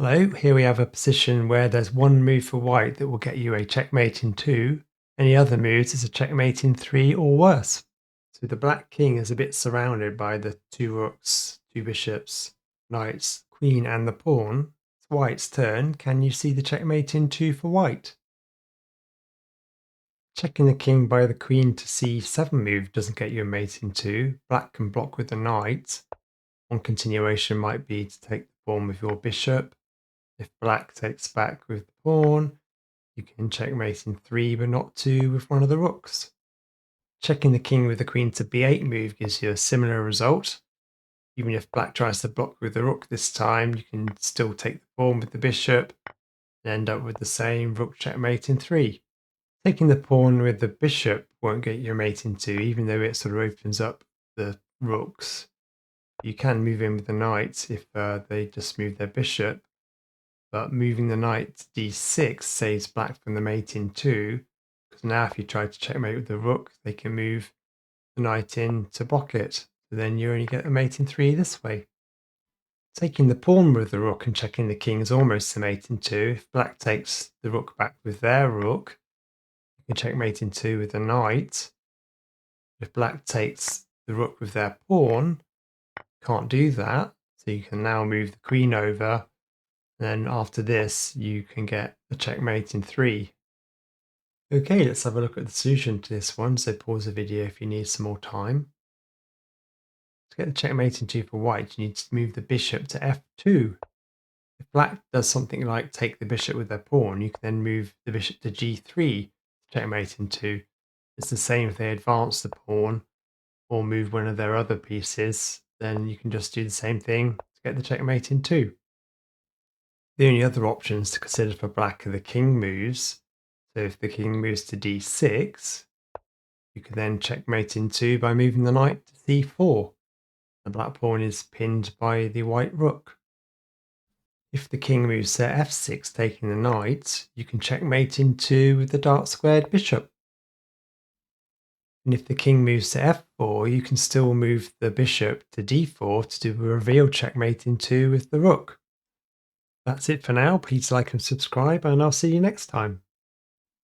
Hello, here we have a position where there's one move for white that will get you a checkmate in 2. Any other moves is a checkmate in 3 or worse. So the black king is a bit surrounded by the 2 rooks, 2 bishops, knights, queen and the pawn. It's white's turn. Can you see the checkmate in 2 for white? Checking the king by the queen to c7 move doesn't get you a mate in 2. Black can block with the knight. One continuation might be to take the pawn with your bishop. If black takes back with the pawn, you can checkmate in 3 but not 2 with one of the rooks. Checking the king with the queen to b8 move gives you a similar result. Even if black tries to block with the rook this time, you can still take the pawn with the bishop and end up with the same rook checkmate in 3. Taking the pawn with the bishop won't get you a mate in 2, even though it sort of opens up the rooks. You can move in with the knight if they just move their bishop. But moving the knight to d6 saves black from the mate in 2, because now if you try to checkmate with the rook, they can move the knight in to block it. So then you only get a mate in 3 this way. Taking the pawn with the rook and checking the king is almost a mate in 2. If black takes the rook back with their rook, you can checkmate in 2 with the knight. If black takes the rook with their pawn, can't do that. So you can now move the queen over. Then after this, you can get a checkmate in 3. Okay, let's have a look at the solution to this one. So pause the video if you need some more time. To get the checkmate in 2 for white, you need to move the bishop to f2. If black does something like take the bishop with their pawn, you can then move the bishop to g3 to checkmate in 2. It's the same if they advance the pawn or move one of their other pieces, then you can just do the same thing to get the checkmate in 2. The only other options to consider for black are the king moves. So if the king moves to d6, you can then checkmate in 2 by moving the knight to c4. The black pawn is pinned by the white rook. If the king moves to f6, taking the knight, you can checkmate in 2 with the dark squared bishop. And if the king moves to f4, you can still move the bishop to d4 to do a reveal checkmate in 2 with the rook. That's it for now. Please like and subscribe, and I'll see you next time.